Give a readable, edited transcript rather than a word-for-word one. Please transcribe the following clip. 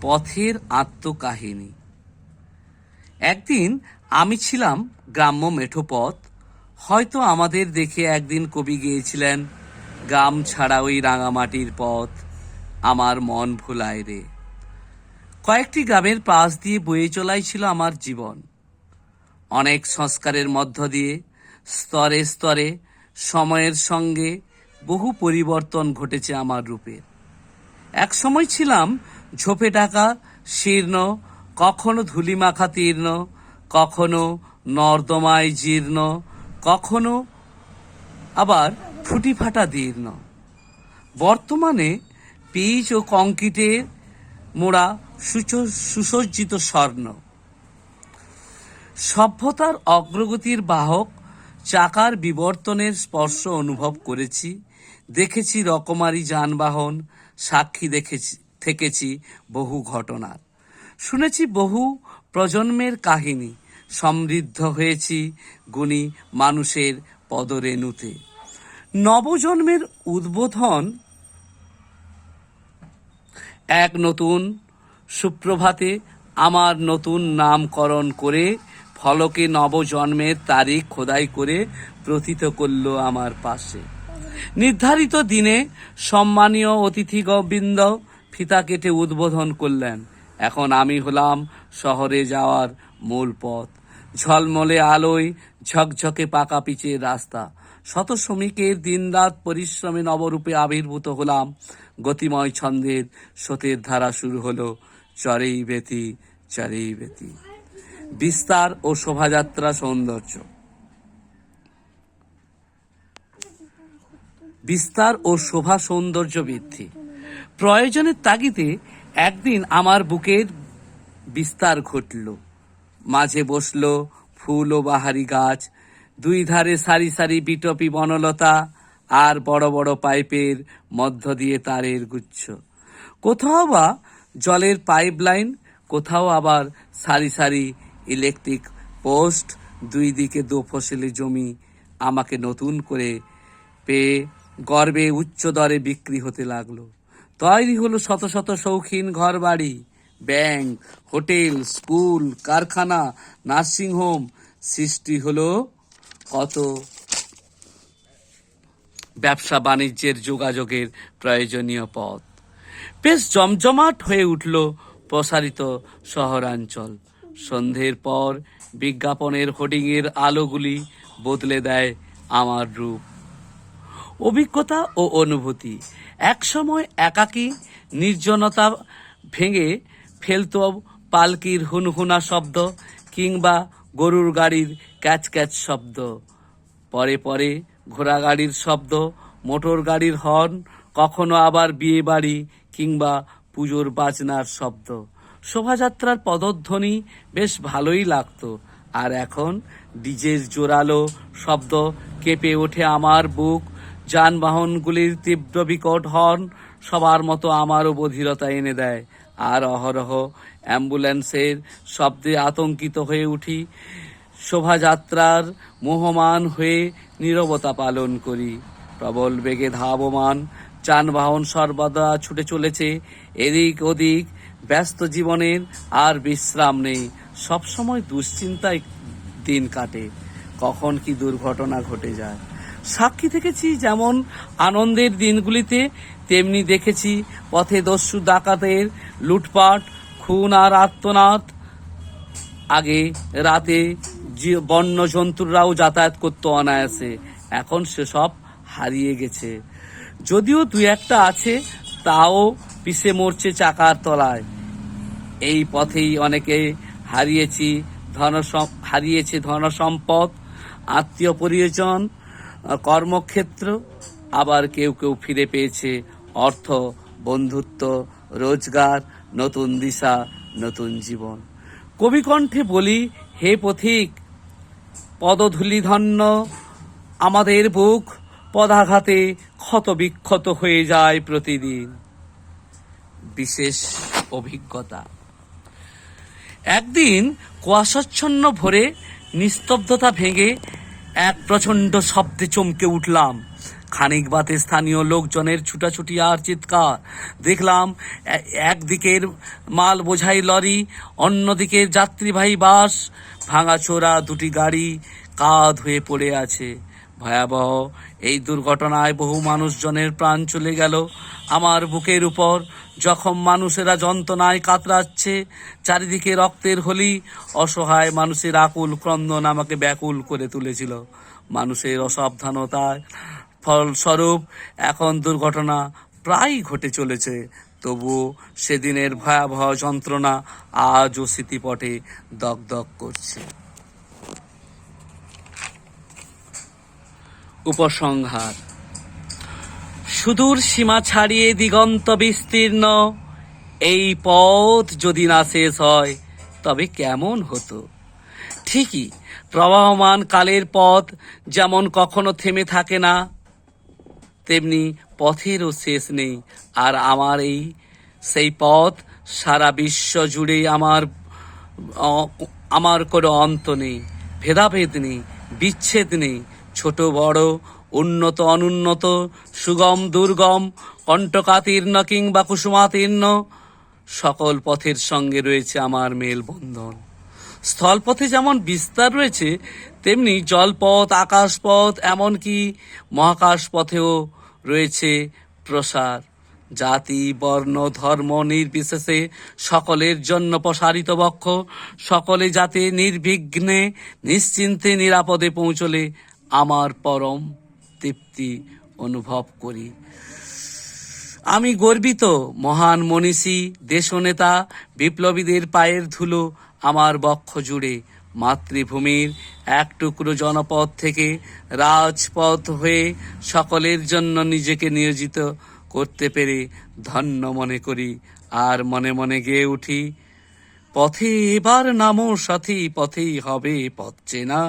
পথের আত্মকাহিনী। একদিন আমি ছিলাম গ্রাম্য মেঠো পথ। হয়তো আমাদের দেখে একদিন কবি গেয়েছিলেন, গ্রাম ছাড়া ওই রাঙামাটির পথ আমার মন ভোলায় রে। কয়েকটি গ্রামের পাশ দিয়ে বয়ে চলাই ছিল আমার জীবন। অনেক সংস্কারের মধ্য দিয়ে স্তরে স্তরে সময়ের সঙ্গে বহু পরিবর্তন ঘটেছে আমার রূপের। এক সময় ছিলাম ঝোপে ঢাকা শীর্ণ, কখনো ধুলিমাখা তীর্ণ, কখনো নর্দমায় জীর্ণ, কখনো আবার ফুটি ফাটা দীর্ণ। বর্তমানে পিচ ও কংক্রিটের মোড়া সুসজ্জিত স্বর্ণ। সভ্যতার অগ্রগতির বাহক চাকার বিবর্তনের স্পর্শ অনুভব করেছি, দেখেছি রকমারি যানবাহন, সাক্ষী থেকেছি বহু ঘটনার, শুনেছি বহু প্রজন্মের কাহিনী, সমৃদ্ধ হয়েছি গুণী মানুষের পদরেণুতে। নবজন্মের উদ্বোধন এক নতুন সুপ্রভাতে আমার নতুন নামকরণ করে ফলকে নবজন্মের তারিখ খোদাই করে প্রথিত করল আমার পাশে। নির্ধারিত দিনে সম্মানীয় অতিথিবৃন্দ ফিতা কেটে উদ্বোধন করলেন। এখন আমি হলাম শহরে যাওয়ার মূল পথ। ঝলমলে আলোয় ঝকঝকে পাকা পিচের রাস্তা। শত শ্রমিকের দিনরাত পরিশ্রমে নবরূপে আবির্ভূত হলাম। গতিময় ছন্দের স্রোতের ধারা শুরু হলো চরেই বেতি চরেই বেতি। বিস্তার ও শোভাযাত্রা সৌন্দর্য। বিস্তার ও শোভা সৌন্দর্য বৃদ্ধি। প্রয়োজনের তাগিদে একদিন আমার বুকের বিস্তার ঘটল। মাঝে বসল ফুল ও বাহারি গাছ, দুই ধারে সারি সারি বিটপি বনলতা, আর বড় বড় পাইপের মধ্য দিয়ে তারের গুচ্ছ। কোথাও বা জলের পাইপ লাইন, কোথাও আবার সারি সারি ইলেকট্রিক পোস্ট। দুই দিকে দোফসলি জমি আমাকে নতুন করে পেয়ে গর্বে উচ্চ দরে বিক্রি হতে লাগলো। তৈরি হলো শত শত শৌখিন ঘর বাড়ি, ব্যাংক, হোটেল, স্কুল, কারখানা, নার্সিংহোম। সৃষ্টি হলো কত ব্যবসা বাণিজ্যের যোগাযোগের প্রয়োজনীয় পথ। বেশ জমজমাট হয়ে উঠল প্রসারিত শহরাঞ্চল। সন্ধ্যের পর বিজ্ঞাপনের হোর্ডিংয়ের আলোগুলি বদলে দেয় আমার রূপ। অভিজ্ঞতা ও অনুভূতি। একসময় একাকী নির্জনতা ভেঙে ফেলত পালকির হুনহুনা শব্দ কিংবা গরুর গাড়ির ক্যাচ ক্যাচ শব্দ। পরে পরে ঘোড়া গাড়ির শব্দ, মোটর গাড়ির হর্ন, কখনো আবার বিয়ে বাড়ি কিংবা পুজোর বাজনার শব্দ। শোভাযাত্রার পদধ্বনি বেশ ভালোই লাগতো। আর এখন ডিজের জোরালো শব্দ কেঁপে ওঠে আমার বুক। যানবাহনগুলির তীব্র বিকট হর্ন সবার মতো আমারও বধিরতা এনে দেয়। আর অহরহ অ্যাম্বুলেন্সের শব্দে আতঙ্কিত হয়ে উঠি। শোভাযাত্রার মোহমান হয়ে নীরবতা পালন করি। প্রবল বেগে ধাবমান যানবাহন সর্বদা ছুটে চলেছে এদিক ওদিক। ব্যস্ত জীবনের আর বিশ্রাম নেই। সবসময় দুশ্চিন্তায় দিন কাটে, কখন কি দুর্ঘটনা ঘটে যায়। সাক্ষী থেকেছি যেমন আনন্দের দিনগুলিতে, তেমনি দেখেছি পথে দস্যু ডাকাতের লুটপাট, খুন আর আত্মনাদ। আগে রাতে বন্য জন্তুরাও যাতায়াত করতো অনায়াসে, এখন সেসব হারিয়ে গেছে। যদিও দুই একটা আছে, তাও পিষে মরছে চাকার তলায়। এই পথেই অনেকে হারিয়েছে ধনসম্পদ, আত্মীয় পরিজন, কর্মক্ষেত্র। আবার কেউ কেউ ফিরে পেয়েছে অর্থ, বন্ধুত্ব, রোজগার, নতুন দিশা, নতুন জীবন। কবিকণ্ঠে বলি, হে পথিক, পদধূলিধন্য আমাদের বুক পদাঘাতে ক্ষত বিক্ষত হয়ে যায় প্রতিদিন। বিশেষ অভিজ্ঞতা। একদিন কুয়াশাচ্ছন্ন ভোরে নিস্তব্ধতা ভেঙে এক প্রচণ্ড শব্দে চমকে উঠলাম। খানিক বাদে স্থানীয় লোকজনের ছুটাছুটি আর চিৎকার। দেখলাম একদিকের মাল বোঝাই লরি, অন্যদিকের যাত্রীবাহী বাস, ভাঙাচোরা দুটি গাড়ি কাঁধ হয়ে পড়ে আছে। ভয়াবহ এই দুর্ঘটনায় বহু মানুষজনের প্রাণ চলে গেল। আমার বুকের উপর জখম মানুষেরা যন্ত্রণায় কাতরাচ্ছে, চারিদিকে রক্তের হোলি, অসহায় মানুষের আকুল ক্রন্দন আমাকে ব্যাকুল করে তুলেছিল। মানুষের অসাবধানতার ফলস্বরূপ এখন দুর্ঘটনা প্রায় ঘটে চলেছে, তবুও সেদিনের ভয়াবহ যন্ত্রণা আজও স্মৃতিপটে দগদগ করছে। উপসংহার: সুদূর সীমা ছাড়িয়ে দিগন্ত বিস্তীর্ণ এই পথ যদি না শেষ হয় তবে কেমন হতো। ঠিকই, প্রবাহমান কালের পথ যেমন কখনো থেমে থাকে না, তেমনি পথেরও শেষ নেই। আর আমার সেই পথ সারা বিশ্ব জুড়ে আমার কোনো অন্ত নেই, ভেদাভেদ নেই, বিচ্ছেদ নেই, ছোট বড়, উন্নত অনুন্নত, সুগম দুর্গম, কণ্টকাতীর্ণ কিংবা কুসুমাতীর্ণ, সকল পথের সঙ্গে রয়েছে আমার মেলবন্ধন। স্থলপথে যেমন বিস্তার রয়েছে, তেমনি জলপথ, আকাশপথ, এমনকি মহাকাশ পথেও রয়েছে প্রসার। জাতি, বর্ণ, ধর্ম নির্বিশেষে সকলের জন্য প্রসারিত বক্ষ, সকলে যাতে নির্বিঘ্নে নিশ্চিন্তে নিরাপদে পৌঁছলে আমার পরম তৃপ্তি অনুভব করি। আমি গর্বিত, মহান মনীষী, দেশনেতা, বিপ্লবীদের পায়ের ধুলো আমার বক্ষ জুড়ে। মাতৃভূমির এক টুকরো জনপদ থেকে রাজপথ হয়ে সকলের জন্য নিজেকে নিয়োজিত করতে পেরে ধন্য মনে করি। আর মনে মনে গেয়ে উঠি, পথে এবার নামো সাথী, পথেই হবে পথ চেনা।